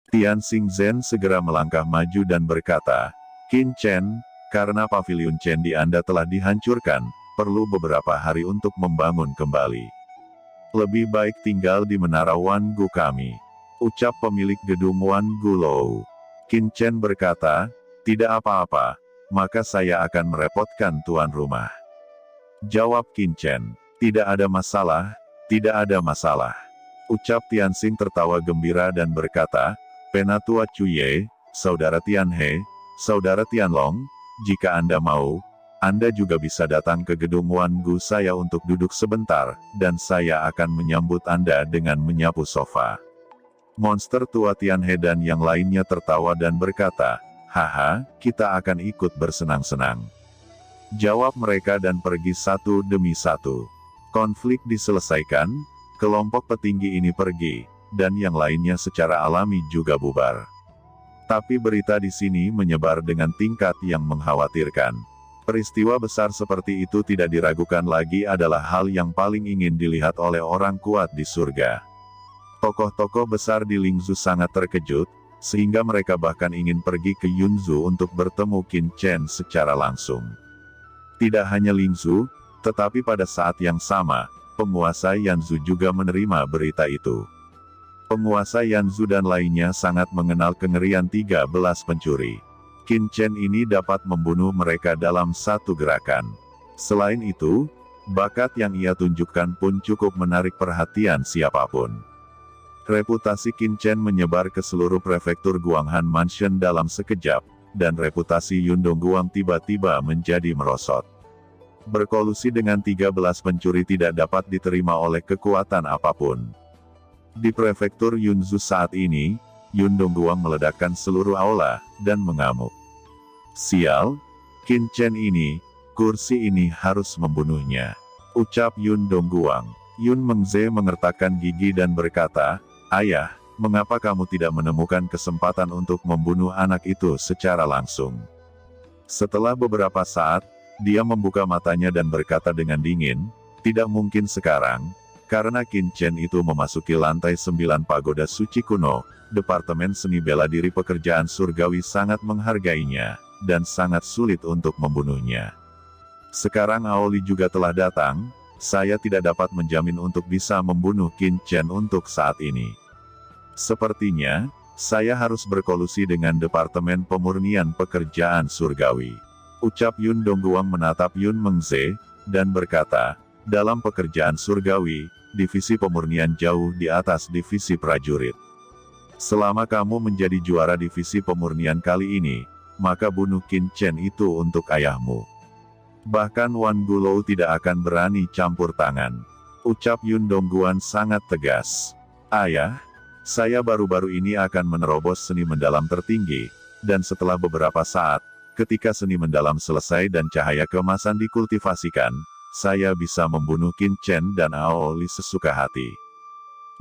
Tian Xingzhen segera melangkah maju dan berkata, Qin Chen, karena paviliun Chen di Anda telah dihancurkan, perlu beberapa hari untuk membangun kembali. Lebih baik tinggal di menara Wan Gu kami. Ucap pemilik gedung Wan Gu Lou. Qin Chen berkata, tidak apa-apa, maka saya akan merepotkan tuan rumah. Jawab Qin Chen, tidak ada masalah, tidak ada masalah. Ucap Tianxing tertawa gembira dan berkata, Penatua Cuye, Saudara Tianhe, Saudara Tianlong, jika Anda mau, Anda juga bisa datang ke gedung Wan Gu saya untuk duduk sebentar, dan saya akan menyambut Anda dengan menyapu sofa. Monster tua Tianhe dan yang lainnya tertawa dan berkata, haha, kita akan ikut bersenang-senang. Jawab mereka dan pergi satu demi satu. Konflik diselesaikan, kelompok petinggi ini pergi, dan yang lainnya secara alami juga bubar. Tapi berita di sini menyebar dengan tingkat yang mengkhawatirkan. Peristiwa besar seperti itu tidak diragukan lagi adalah hal yang paling ingin dilihat oleh orang kuat di surga. Tokoh-tokoh besar di Lingzhou sangat terkejut, sehingga mereka bahkan ingin pergi ke Yunzhou untuk bertemu Qin Chen secara langsung. Tidak hanya Lingzhou, tetapi pada saat yang sama, penguasa Yanzhou juga menerima berita itu. Penguasa Yanzhou dan lainnya sangat mengenal kengerian 13 pencuri. Qin Chen ini dapat membunuh mereka dalam satu gerakan. Selain itu, bakat yang ia tunjukkan pun cukup menarik perhatian siapapun. Reputasi Qin Chen menyebar ke seluruh prefektur Guanghan Mansion dalam sekejap, dan reputasi Yundong Guang tiba-tiba menjadi merosot. Berkolusi dengan 13 pencuri tidak dapat diterima oleh kekuatan apapun. Di prefektur Yunzhou saat ini, Yundong Guang meledakkan seluruh aula, dan mengamuk. Sial, Qin Chen ini, kursi ini harus membunuhnya. Ucap Yundong Guang. Yun Mengze mengertakkan gigi dan berkata, ayah, mengapa kamu tidak menemukan kesempatan untuk membunuh anak itu secara langsung? Setelah beberapa saat, dia membuka matanya dan berkata dengan dingin, tidak mungkin sekarang, karena Qin Chen itu memasuki lantai 9 pagoda suci kuno, Departemen Seni Bela Diri Pekerjaan Surgawi sangat menghargainya, dan sangat sulit untuk membunuhnya. Sekarang Aoli juga telah datang, saya tidak dapat menjamin untuk bisa membunuh Qin Chen untuk saat ini. Sepertinya, saya harus berkolusi dengan Departemen Pemurnian Pekerjaan Surgawi. Ucap Yun Dongguang menatap Yun Mengze, dan berkata, dalam pekerjaan surgawi, divisi pemurnian jauh di atas divisi prajurit. Selama kamu menjadi juara divisi pemurnian kali ini, maka bunuh Qin Chen itu untuk ayahmu. Bahkan Wan Gulou tidak akan berani campur tangan. Ucap Yun Dongguan sangat tegas. Ayah, saya baru-baru ini akan menerobos seni mendalam tertinggi, dan setelah beberapa saat, ketika seni mendalam selesai dan cahaya keemasan dikultivasikan, saya bisa membunuh Qin Chen dan Aoli sesuka hati.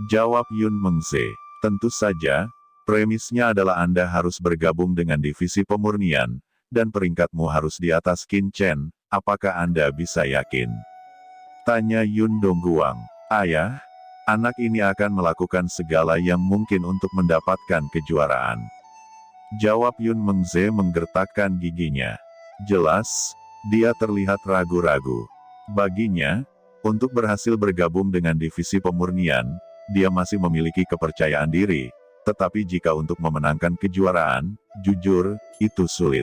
Jawab Yun Mengze. Tentu saja, premisnya adalah Anda harus bergabung dengan divisi pemurnian, dan peringkatmu harus di atas Qin Chen, apakah Anda bisa yakin? Tanya Yun Dongguang. Ayah, anak ini akan melakukan segala yang mungkin untuk mendapatkan kejuaraan. Jawab Yun Mengze menggertakkan giginya. Jelas, dia terlihat ragu-ragu. Baginya, untuk berhasil bergabung dengan divisi pemurnian, dia masih memiliki kepercayaan diri, tetapi jika untuk memenangkan kejuaraan, jujur, itu sulit.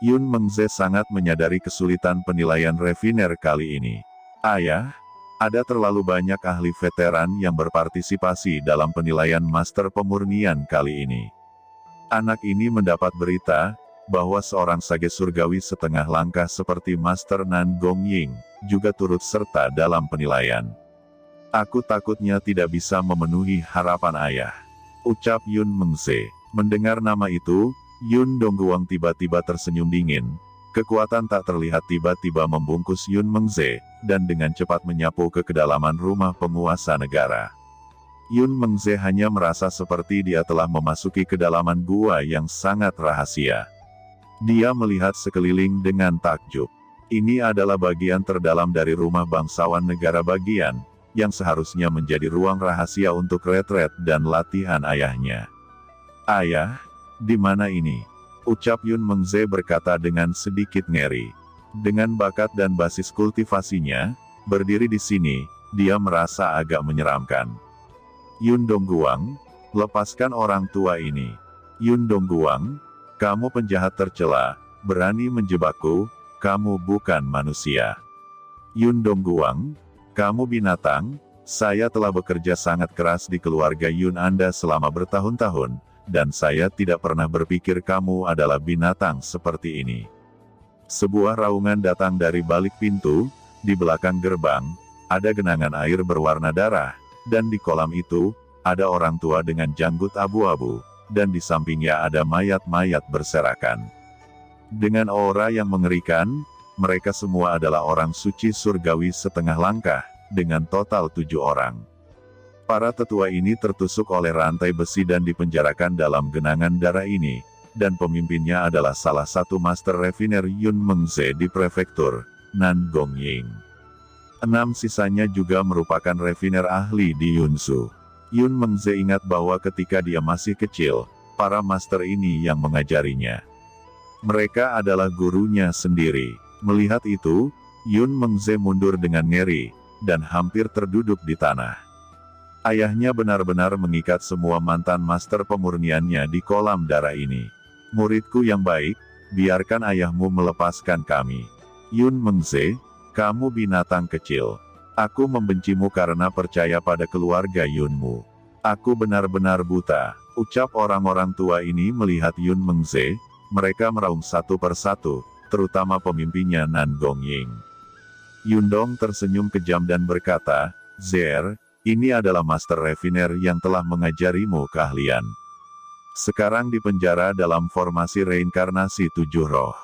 Yun Mengze sangat menyadari kesulitan penilaian refiner kali ini. Ayah, ada terlalu banyak ahli veteran yang berpartisipasi dalam penilaian master pemurnian kali ini. Anak ini mendapat berita, bahwa seorang sage surgawi setengah langkah seperti Master Nan Gongying, juga turut serta dalam penilaian. Aku takutnya tidak bisa memenuhi harapan ayah. Ucap Yun Mengze. Mendengar nama itu, Yun Dongguang tiba-tiba tersenyum dingin. Kekuatan tak terlihat tiba-tiba membungkus Yun Mengze, dan dengan cepat menyapu ke kedalaman rumah penguasa negara. Yun Mengze hanya merasa seperti dia telah memasuki kedalaman gua yang sangat rahasia. Dia melihat sekeliling dengan takjub. Ini adalah bagian terdalam dari rumah bangsawan negara bagian, yang seharusnya menjadi ruang rahasia untuk retret dan latihan ayahnya. Ayah, di mana ini? Ucap Yun Mengze berkata dengan sedikit ngeri. Dengan bakat dan basis kultivasinya, berdiri di sini, dia merasa agak menyeramkan. Yun Dongguang, lepaskan orang tua ini. Yun Dongguang, kamu penjahat tercela, berani menjebakku, kamu bukan manusia. Yun Dongguang, kamu binatang, saya telah bekerja sangat keras di keluarga Yun Anda selama bertahun-tahun, dan saya tidak pernah berpikir kamu adalah binatang seperti ini. Sebuah raungan datang dari balik pintu, di belakang gerbang, ada genangan air berwarna darah, dan di kolam itu, ada orang tua dengan janggut abu-abu, dan di sampingnya ada mayat-mayat berserakan. Dengan aura yang mengerikan, mereka semua adalah orang suci surgawi setengah langkah, dengan total 7 orang. Para tetua ini tertusuk oleh rantai besi dan dipenjarakan dalam genangan darah ini, dan pemimpinnya adalah salah satu master refiner Yun Mengze di prefektur Nangongying. 6 sisanya juga merupakan refiner ahli di Yunsu. Yun Mengze ingat bahwa ketika dia masih kecil, para master ini yang mengajarinya. Mereka adalah gurunya sendiri. Melihat itu, Yun Mengze mundur dengan ngeri, dan hampir terduduk di tanah. Ayahnya benar-benar mengikat semua mantan master pemurniannya di kolam darah ini. Muridku yang baik, biarkan ayahmu melepaskan kami. Yun Mengze, kamu binatang kecil. Aku membencimu karena percaya pada keluarga Yunmu. Aku benar-benar buta, ucap orang-orang tua ini melihat Yun Mengze. Mereka meraung satu persatu, terutama pemimpinnya Nangongying. Yundong tersenyum kejam dan berkata, Zer, ini adalah master refiner yang telah mengajarimu keahlian. Sekarang di penjara dalam formasi reinkarnasi 7 roh.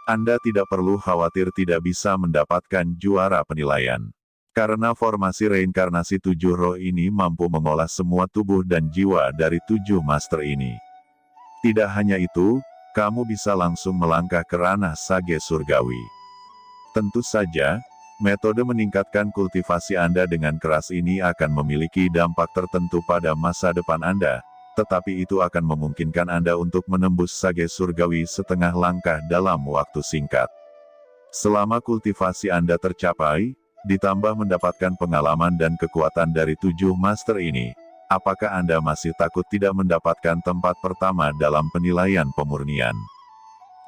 Anda tidak perlu khawatir tidak bisa mendapatkan juara penilaian. Karena formasi reinkarnasi 7 roh ini mampu mengolah semua tubuh dan jiwa dari 7 master ini. Tidak hanya itu, kamu bisa langsung melangkah ke ranah sage surgawi. Tentu saja, metode meningkatkan kultivasi Anda dengan keras ini akan memiliki dampak tertentu pada masa depan Anda, tetapi itu akan memungkinkan Anda untuk menembus sage surgawi setengah langkah dalam waktu singkat. Selama kultivasi Anda tercapai, ditambah mendapatkan pengalaman dan kekuatan dari 7 master ini, apakah Anda masih takut tidak mendapatkan tempat pertama dalam penilaian pemurnian?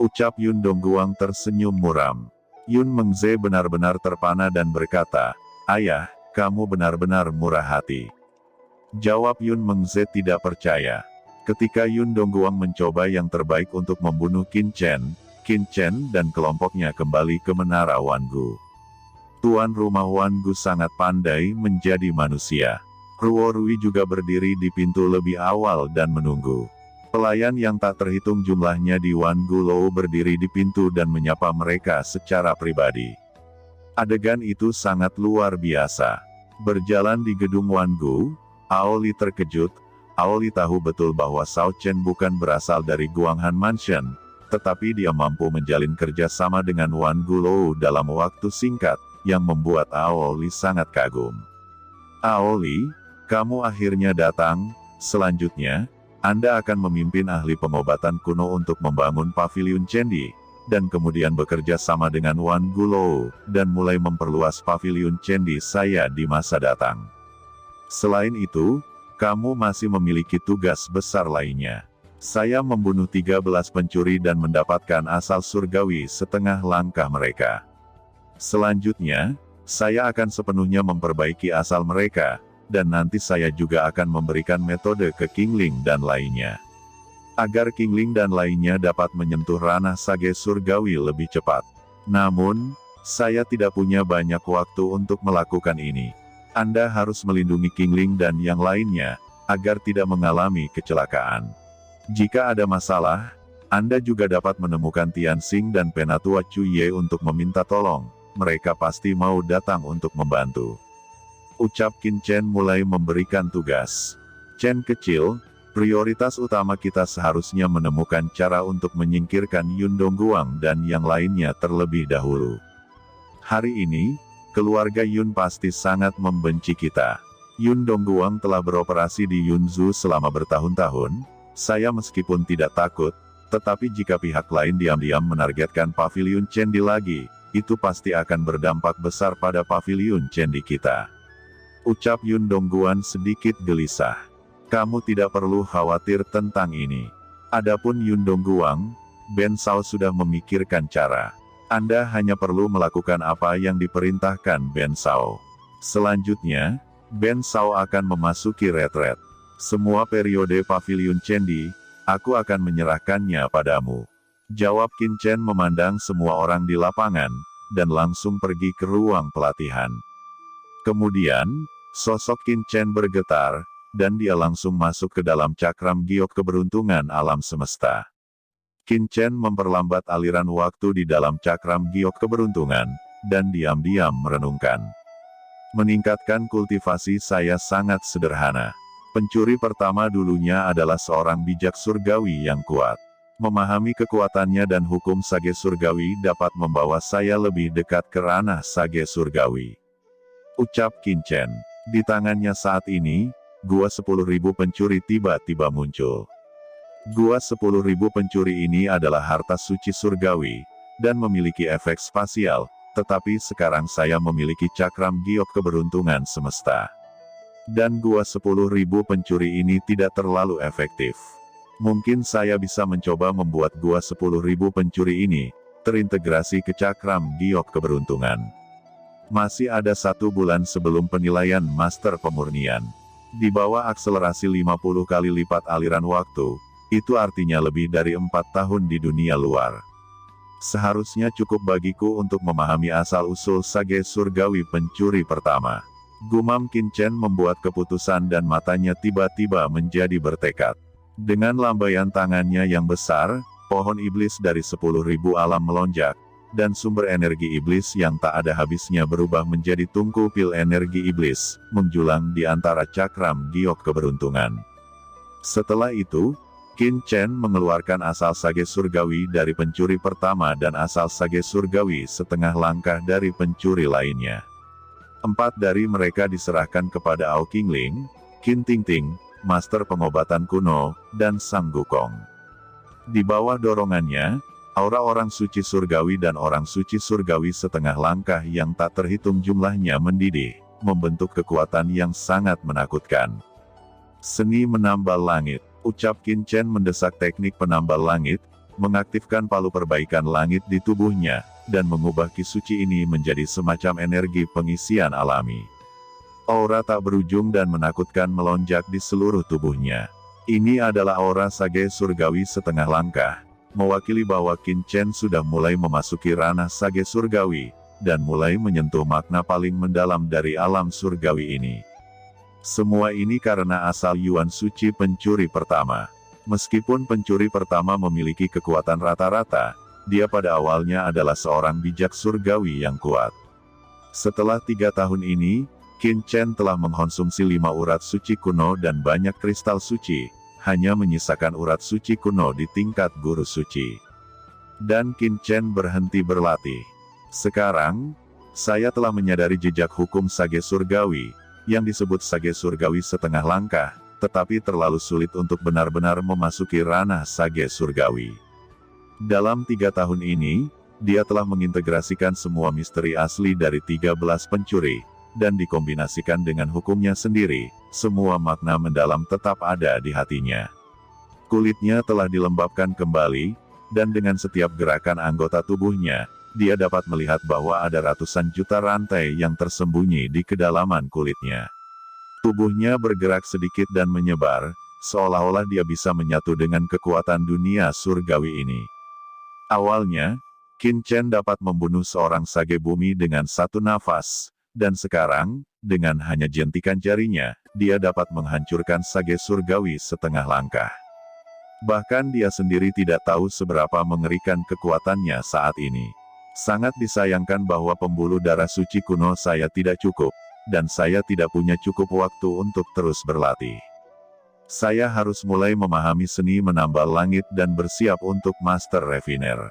Ucap Yun Dongguang tersenyum muram. Yun Mengze benar-benar terpana dan berkata, Ayah, kamu benar-benar murah hati. Jawab Yun Mengze tidak percaya. Ketika Yun Dongguang mencoba yang terbaik untuk membunuh Qin Chen dan kelompoknya kembali ke Menara Wangu. Tuan rumah Wangu sangat pandai menjadi manusia. Ruo Rui juga berdiri di pintu lebih awal dan menunggu. Pelayan yang tak terhitung jumlahnya di Wangu Lou berdiri di pintu dan menyapa mereka secara pribadi. Adegan itu sangat luar biasa. Berjalan di gedung Wangu, Aoli terkejut. Aoli tahu betul bahwa Shao Chen bukan berasal dari Guanghan Mansion, tetapi dia mampu menjalin kerjasama dengan Wangu Lou dalam waktu singkat, yang membuat Aoli sangat kagum. Aoli, kamu akhirnya datang. Selanjutnya, Anda akan memimpin ahli pengobatan kuno untuk membangun paviliun Chendi, dan kemudian bekerja sama dengan Wangu Lou, dan mulai memperluas paviliun Chendi saya di masa datang. Selain itu, kamu masih memiliki tugas besar lainnya. Saya membunuh 13 pencuri dan mendapatkan asal surgawi setengah langkah mereka. Selanjutnya, saya akan sepenuhnya memperbaiki asal mereka, dan nanti saya juga akan memberikan metode ke Qingling dan lainnya. Agar Qingling dan lainnya dapat menyentuh ranah sage surgawi lebih cepat. Namun, saya tidak punya banyak waktu untuk melakukan ini. Anda harus melindungi Qingling dan yang lainnya, agar tidak mengalami kecelakaan. Jika ada masalah, Anda juga dapat menemukan Tianxing dan Penatua Chuye untuk meminta tolong. Mereka pasti mau datang untuk membantu. Ucap Qin Chen mulai memberikan tugas. Chen kecil, prioritas utama kita seharusnya menemukan cara untuk menyingkirkan Yun Dongguang dan yang lainnya terlebih dahulu. Hari ini, keluarga Yun pasti sangat membenci kita. Yun Dongguang telah beroperasi di Yunzhu selama bertahun-tahun, Saya meskipun tidak takut, tetapi jika pihak lain diam-diam menargetkan Paviliun Candi lagi, itu pasti akan berdampak besar pada Paviliun Candi kita. Ucap Yun Dongguan sedikit gelisah. Kamu tidak perlu khawatir tentang ini. Adapun Yun Dongguang, Ben Sao sudah memikirkan cara. Anda hanya perlu melakukan apa yang diperintahkan Ben Sao. Selanjutnya, Ben Sao akan memasuki retret. Semua periode Paviliun Candi, aku akan menyerahkannya padamu. Jawab Qin Chen memandang semua orang di lapangan, dan langsung pergi ke ruang pelatihan. Kemudian, sosok Qin Chen bergetar, dan dia langsung masuk ke dalam cakram giok keberuntungan alam semesta. Qin Chen memperlambat aliran waktu di dalam cakram giok keberuntungan, dan diam-diam merenungkan. Meningkatkan kultivasi saya sangat sederhana. Pencuri pertama dulunya adalah seorang bijak surgawi yang kuat. Memahami kekuatannya dan hukum sage surgawi dapat membawa saya lebih dekat ke ranah sage surgawi. Ucap Qin Chen. Di tangannya saat ini, gua 10.000 pencuri tiba-tiba muncul. Gua 10.000 pencuri ini adalah harta suci surgawi, dan memiliki efek spasial, tetapi sekarang saya memiliki cakram giok keberuntungan semesta. Dan gua 10.000 pencuri ini tidak terlalu efektif. Mungkin saya bisa mencoba membuat gua 10.000 pencuri ini terintegrasi ke cakram giok keberuntungan. Masih ada 1 bulan sebelum penilaian Master Pemurnian. Di bawah akselerasi 50 kali lipat aliran waktu, itu artinya lebih dari 4 tahun di dunia luar. Seharusnya cukup bagiku untuk memahami asal-usul sage surgawi pencuri pertama. Gumam Qin Chen membuat keputusan dan matanya tiba-tiba menjadi bertekad. Dengan lambaian tangannya yang besar, pohon iblis dari 10.000 alam melonjak, dan sumber energi iblis yang tak ada habisnya berubah menjadi tungku pil energi iblis, menjulang di antara cakram giok keberuntungan. Setelah itu, Qin Chen mengeluarkan asal sage surgawi dari pencuri pertama dan asal sage surgawi setengah langkah dari pencuri lainnya. 4 dari mereka diserahkan kepada Ao Qingling, Qin Tingting, Master Pengobatan Kuno, dan Sang Gukong. Di bawah dorongannya, aura orang suci surgawi dan orang suci surgawi setengah langkah yang tak terhitung jumlahnya mendidih, membentuk kekuatan yang sangat menakutkan. Seni menambal langit, ucap Qin Chen mendesak teknik penambal langit, mengaktifkan palu perbaikan langit di tubuhnya, dan mengubah ki suci ini menjadi semacam energi pengisian alami. Aura tak berujung dan menakutkan melonjak di seluruh tubuhnya. Ini adalah aura sage surgawi setengah langkah, mewakili bahwa Qin Chen sudah mulai memasuki ranah sage surgawi, dan mulai menyentuh makna paling mendalam dari alam surgawi ini. Semua ini karena asal Yuan Suci pencuri pertama. Meskipun pencuri pertama memiliki kekuatan rata-rata, dia pada awalnya adalah seorang bijak surgawi yang kuat. Setelah 3 tahun ini, Qin Chen telah mengkonsumsi 5 urat suci kuno dan banyak kristal suci, hanya menyisakan urat suci kuno di tingkat guru suci. Dan Qin Chen berhenti berlatih. Sekarang, saya telah menyadari jejak hukum sage surgawi, yang disebut sage surgawi setengah langkah, tetapi terlalu sulit untuk benar-benar memasuki ranah sage surgawi. Dalam 3 tahun ini, dia telah mengintegrasikan semua misteri asli dari 13 pencuri, dan dikombinasikan dengan hukumnya sendiri, semua makna mendalam tetap ada di hatinya. Kulitnya telah dilembabkan kembali, dan dengan setiap gerakan anggota tubuhnya, dia dapat melihat bahwa ada ratusan juta rantai yang tersembunyi di kedalaman kulitnya. Tubuhnya bergerak sedikit dan menyebar, seolah-olah dia bisa menyatu dengan kekuatan dunia surgawi ini. Awalnya, Qin Chen dapat membunuh seorang sage bumi dengan 1 nafas, dan sekarang, dengan hanya jentikan jarinya, dia dapat menghancurkan sage surgawi setengah langkah. Bahkan dia sendiri tidak tahu seberapa mengerikan kekuatannya saat ini. Sangat disayangkan bahwa pembuluh darah suci kuno saya tidak cukup, dan saya tidak punya cukup waktu untuk terus berlatih. Saya harus mulai memahami seni menambal langit dan bersiap untuk Master Refiner.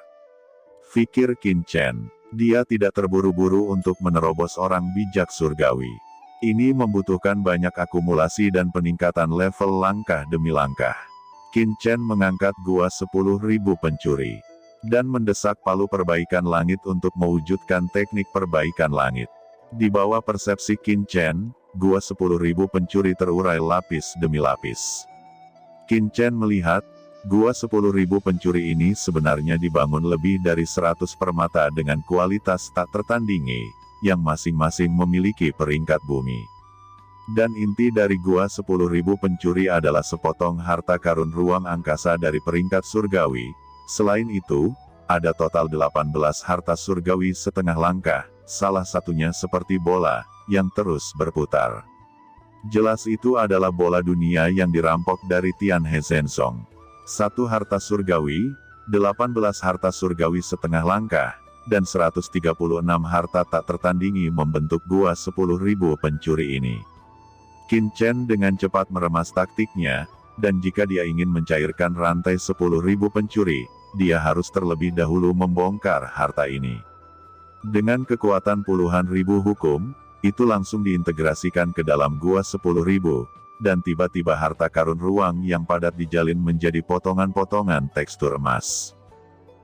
Fikir Qin Chen. Dia tidak terburu-buru untuk menerobos orang bijak surgawi. Ini membutuhkan banyak akumulasi dan peningkatan level langkah demi langkah. Qin Chen mengangkat Gua 10.000 Pencuri dan mendesak Palu Perbaikan Langit untuk mewujudkan teknik perbaikan langit. Di bawah persepsi Qin Chen, Gua 10.000 Pencuri terurai lapis demi lapis. Qin Chen melihat, Gua 10.000 Pencuri ini sebenarnya dibangun lebih dari 100 permata dengan kualitas tak tertandingi, yang masing-masing memiliki peringkat bumi. Dan inti dari Gua 10.000 Pencuri adalah sepotong harta karun ruang angkasa dari peringkat surgawi. Selain itu, ada total 18 harta surgawi setengah langkah, salah satunya seperti bola, yang terus berputar. Jelas itu adalah bola dunia yang dirampok dari Tian He Zhenssong. 1 harta surgawi, 18 harta surgawi setengah langkah, dan 136 harta tak tertandingi membentuk Gua 10.000 Pencuri ini. Qin Chen dengan cepat meremas taktiknya, dan jika dia ingin mencairkan rantai 10.000 pencuri, dia harus terlebih dahulu membongkar harta ini. Dengan kekuatan puluhan ribu hukum, itu langsung diintegrasikan ke dalam Gua 10.000, dan tiba-tiba harta karun ruang yang padat dijalin menjadi potongan-potongan tekstur emas.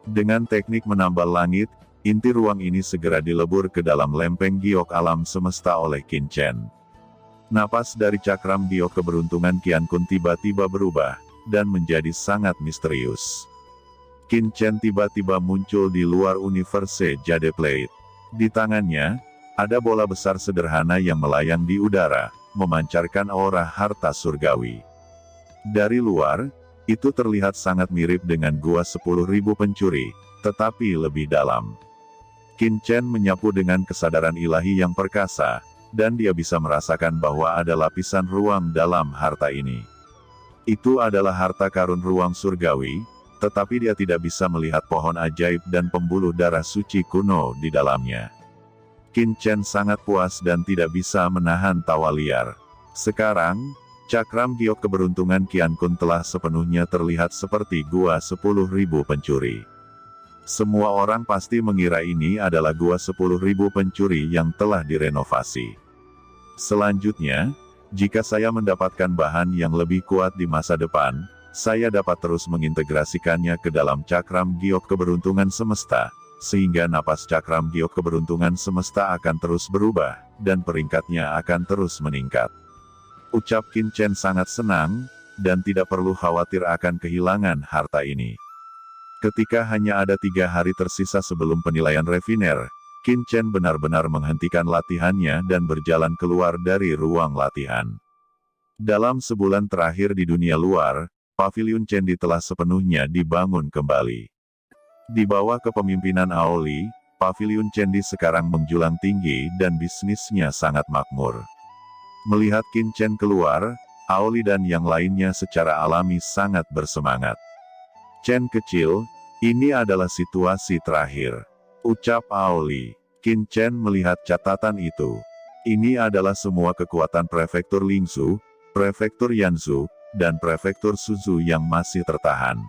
Dengan teknik menambal langit, inti ruang ini segera dilebur ke dalam lempeng giok alam semesta oleh Qin Chen. Napas dari cakram giok keberuntungan Qian Kun tiba-tiba berubah, dan menjadi sangat misterius. Qin Chen tiba-tiba muncul di luar universe Jade Plate. Di tangannya, ada bola besar sederhana yang melayang di udara, memancarkan aura harta surgawi. Dari luar, itu terlihat sangat mirip dengan Gua 10.000 Pencuri, tetapi lebih dalam. Qin Chen menyapu dengan kesadaran ilahi yang perkasa, dan dia bisa merasakan bahwa ada lapisan ruang dalam harta ini. Itu adalah harta karun ruang surgawi, tetapi dia tidak bisa melihat pohon ajaib dan pembuluh darah suci kuno di dalamnya. Qin Chen sangat puas dan tidak bisa menahan tawa liar. Sekarang, cakram giok keberuntungan Qian Kun telah sepenuhnya terlihat seperti Gua 10.000 Pencuri. Semua orang pasti mengira ini adalah Gua 10.000 Pencuri yang telah direnovasi. Selanjutnya, jika saya mendapatkan bahan yang lebih kuat di masa depan, saya dapat terus mengintegrasikannya ke dalam cakram giok keberuntungan semesta, sehingga napas cakram giok keberuntungan semesta akan terus berubah, dan peringkatnya akan terus meningkat. Ucap Qin Chen sangat senang, dan tidak perlu khawatir akan kehilangan harta ini. Ketika hanya ada 3 hari tersisa sebelum penilaian refiner, Qin Chen benar-benar menghentikan latihannya dan berjalan keluar dari ruang latihan. Dalam sebulan terakhir di dunia luar, Paviliun Chendi telah sepenuhnya dibangun kembali. Di bawah kepemimpinan Aoli, Paviliun Chendi sekarang menjulang tinggi dan bisnisnya sangat makmur. Melihat Qin Chen keluar, Aoli dan yang lainnya secara alami sangat bersemangat. Chen kecil, ini adalah situasi terakhir. Ucap Aoli. Qin Chen melihat catatan itu. Ini adalah semua kekuatan prefektur Lingzhou, prefektur Yanzhou, dan prefektur Suzhou yang masih tertahan.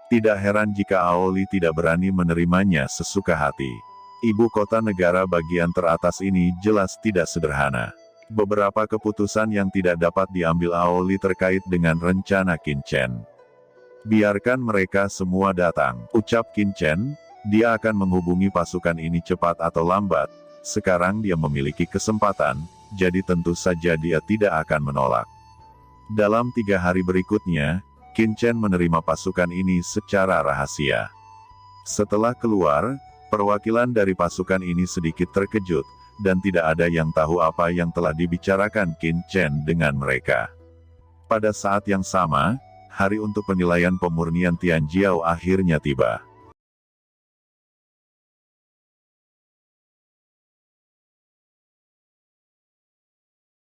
Tidak heran jika Aoli tidak berani menerimanya sesuka hati. Ibu kota negara bagian teratas ini jelas tidak sederhana. Beberapa keputusan yang tidak dapat diambil Aoli terkait dengan rencana Qin Chen. Biarkan mereka semua datang, ucap Qin Chen. Dia akan menghubungi pasukan ini cepat atau lambat. Sekarang dia memiliki kesempatan, jadi tentu saja dia tidak akan menolak. Dalam 3 hari berikutnya, Qin Chen menerima pasukan ini secara rahasia. Setelah keluar, perwakilan dari pasukan ini sedikit terkejut, dan tidak ada yang tahu apa yang telah dibicarakan Qin Chen dengan mereka. Pada saat yang sama, hari untuk penilaian pemurnian Tianjiao akhirnya tiba.